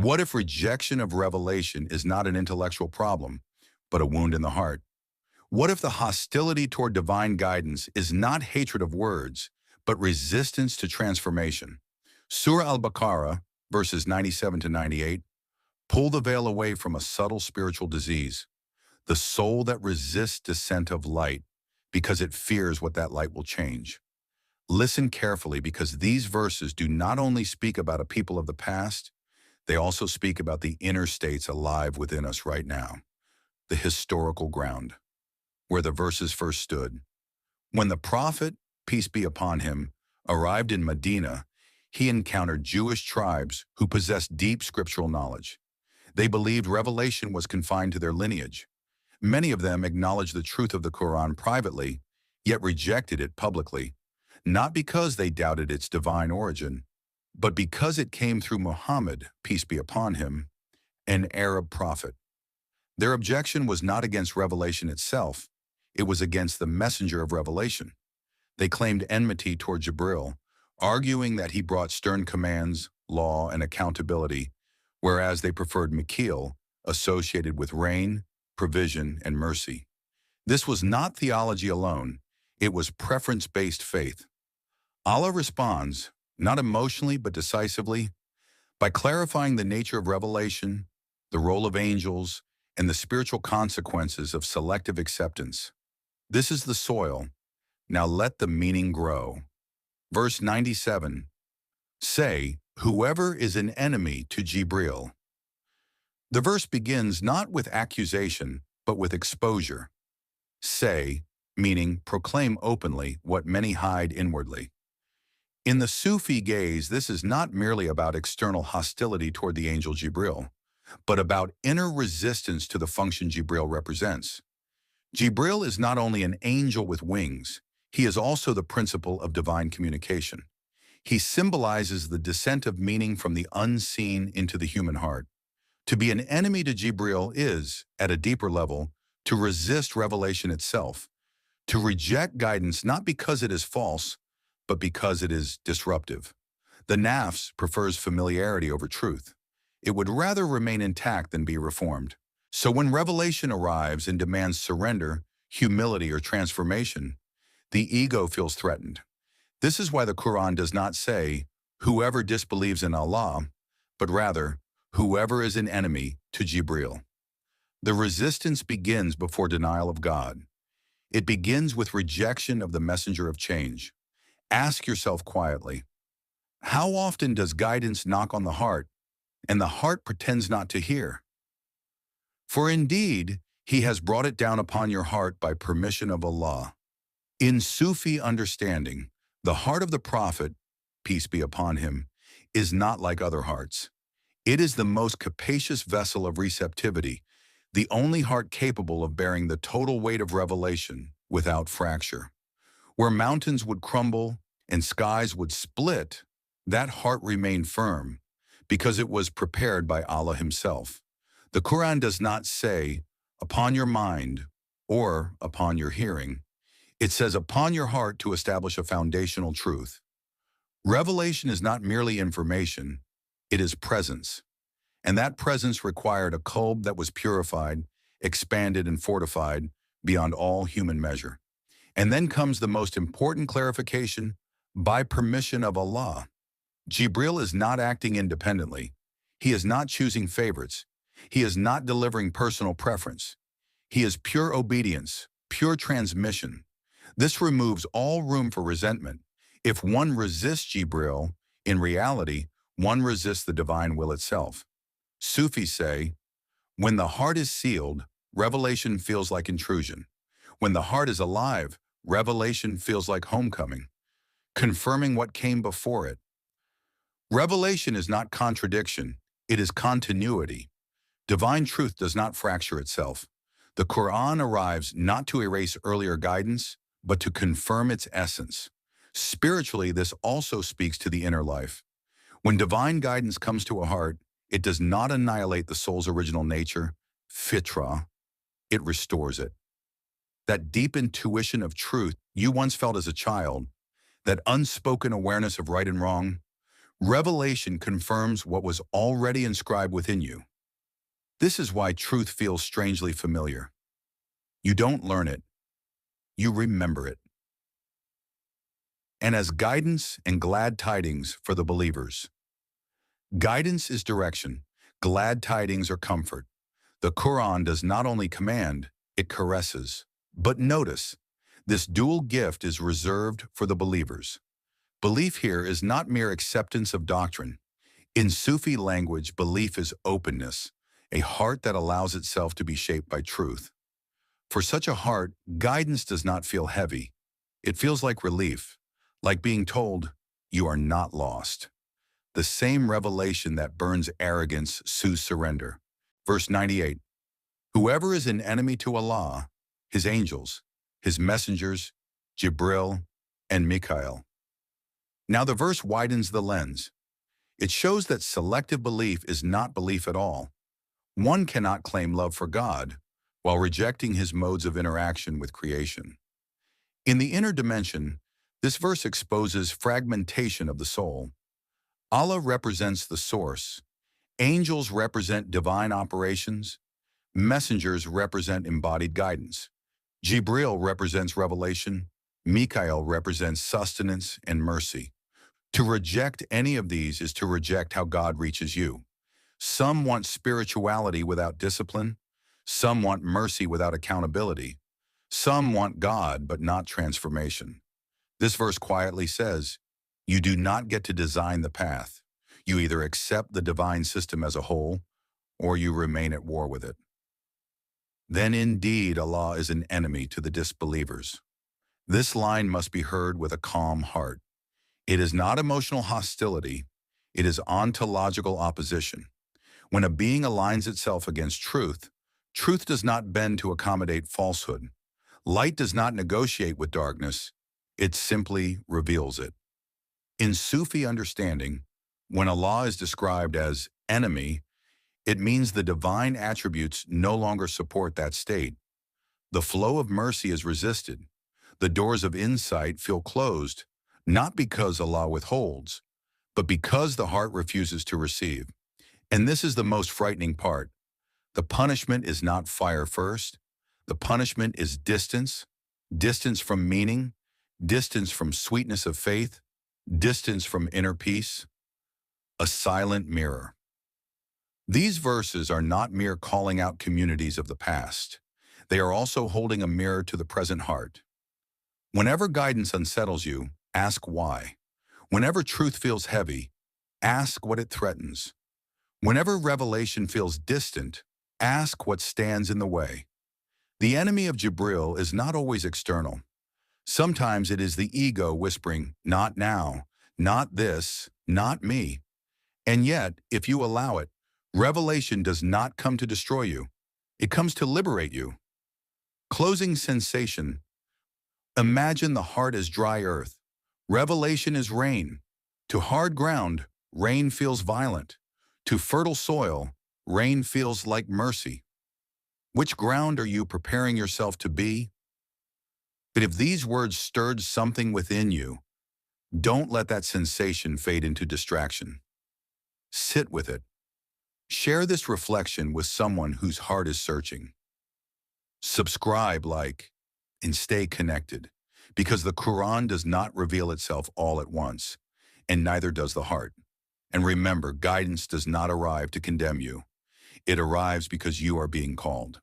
What if rejection of revelation is not an intellectual problem, but a wound in the heart? What if the hostility toward divine guidance is not hatred of words, but resistance to transformation? Surah Al-Baqarah, verses 97 to 98, pull the veil away from a subtle spiritual disease, the soul that resists descent of light because it fears what that light will change. Listen carefully, because these verses do not only speak about a people of the past, they also speak about the inner states alive within us right now, the historical ground, where the verses first stood. When the prophet, peace be upon him, arrived in Madinah, he encountered Jewish tribes who possessed deep scriptural knowledge. They believed revelation was confined to their lineage. Many of them acknowledged the truth of the Qur'an privately, yet rejected it publicly, not because they doubted its divine origin, but because it came through Muhammad, peace be upon him, an Arab prophet. Their objection was not against revelation itself, it was against the messenger of revelation. They claimed enmity toward Jibreel, arguing that he brought stern commands, law, and accountability, whereas they preferred Mikhail, associated with rain, provision, and mercy. This was not theology alone, it was preference-based faith. Allah responds, not emotionally but decisively, by clarifying the nature of revelation, the role of angels, and the spiritual consequences of selective acceptance. This is the soil, now let the meaning grow. Verse 97, say, whoever is an enemy to Jibreel. The verse begins not with accusation, but with exposure. Say, meaning proclaim openly what many hide inwardly. In the Sufi gaze, this is not merely about external hostility toward the angel Jibreel, but about inner resistance to the function Jibreel represents. Jibreel is not only an angel with wings, he is also the principle of divine communication. He symbolizes the descent of meaning from the unseen into the human heart. To be an enemy to Jibreel is, at a deeper level, to resist revelation itself, to reject guidance not because it is false, but because it is disruptive. The nafs prefers familiarity over truth. It would rather remain intact than be reformed. So when revelation arrives and demands surrender, humility, or transformation, the ego feels threatened. This is why the Qur'an does not say, whoever disbelieves in Allah, but rather, whoever is an enemy to Jibreel. The resistance begins before denial of God. It begins with rejection of the messenger of change. Ask yourself quietly, how often does guidance knock on the heart, and the heart pretends not to hear? For indeed, he has brought it down upon your heart by permission of Allah. In Sufi understanding, the heart of the Prophet, peace be upon him, is not like other hearts. It is the most capacious vessel of receptivity, the only heart capable of bearing the total weight of revelation without fracture. Where mountains would crumble and skies would split, that heart remained firm because it was prepared by Allah himself. The Qur'an does not say, upon your mind or upon your hearing. It says upon your heart to establish a foundational truth. Revelation is not merely information, it is presence. And that presence required a Qalb that was purified, expanded, and fortified beyond all human measure. And then comes the most important clarification, by permission of Allah. Jibreel is not acting independently. He is not choosing favorites. He is not delivering personal preference. He is pure obedience, pure transmission. This removes all room for resentment. If one resists Jibreel, in reality, one resists the divine will itself. Sufis say, when the heart is sealed, revelation feels like intrusion. When the heart is alive, revelation feels like homecoming, confirming what came before it. Revelation is not contradiction, it is continuity. Divine truth does not fracture itself. The Qur'an arrives not to erase earlier guidance, but to confirm its essence. Spiritually, this also speaks to the inner life. When divine guidance comes to a heart, it does not annihilate the soul's original nature, fitra, it restores it. That deep intuition of truth you once felt as a child, that unspoken awareness of right and wrong, Revelation confirms what was already inscribed within you. This is why truth feels strangely familiar. You don't learn it, you remember it. And as guidance and glad tidings for the believers. Guidance is direction, glad tidings are comfort. The Qur'an does not only command, it caresses. But notice, this dual gift is reserved for the believers. Belief here is not mere acceptance of doctrine. In Sufi language, belief is openness, a heart that allows itself to be shaped by truth. For such a heart, guidance does not feel heavy. It feels like relief, like being told, you are not lost. The same revelation that burns arrogance soothes surrender. Verse 98, whoever is an enemy to Allah, his angels, his messengers, Jibreel, and Mikael. Now the verse widens the lens. It shows that selective belief is not belief at all. One cannot claim love for God while rejecting his modes of interaction with creation. In the inner dimension, this verse exposes fragmentation of the soul. Allah represents the source. Angels represent divine operations. Messengers represent embodied guidance. Jibreel represents revelation. Mikael represents sustenance and mercy. To reject any of these is to reject how God reaches you. Some want spirituality without discipline. Some want mercy without accountability. Some want God but not transformation. This verse quietly says, you do not get to design the path. You either accept the divine system as a whole, or you remain at war with it. Then indeed Allah is an enemy to the disbelievers. This line must be heard with a calm heart. It is not emotional hostility, it is ontological opposition. When a being aligns itself against truth, truth does not bend to accommodate falsehood. Light does not negotiate with darkness, it simply reveals it. In Sufi understanding, when Allah is described as enemy, it means the divine attributes no longer support that state. The flow of mercy is resisted. The doors of insight feel closed, not because Allah withholds, but because the heart refuses to receive. And this is the most frightening part. The punishment is not fire first. The punishment is distance, distance from meaning, distance from sweetness of faith, distance from inner peace, a silent mirror. These verses are not mere calling out communities of the past. They are also holding a mirror to the present heart. Whenever guidance unsettles you, ask why. Whenever truth feels heavy, ask what it threatens. Whenever revelation feels distant, ask what stands in the way. The enemy of Jibreel is not always external. Sometimes it is the ego whispering, not now, not this, not me. And yet, if you allow it, revelation does not come to destroy you. It comes to liberate you. Closing sensation. Imagine the heart as dry earth. Revelation is rain. To hard ground, rain feels violent. To fertile soil, rain feels like mercy. Which ground are you preparing yourself to be? But if these words stirred something within you, don't let that sensation fade into distraction. Sit with it. Share this reflection with someone whose heart is searching. Subscribe, like, and stay connected, because the Qur'an does not reveal itself all at once, and neither does the heart. And remember, guidance does not arrive to condemn you. It arrives because you are being called.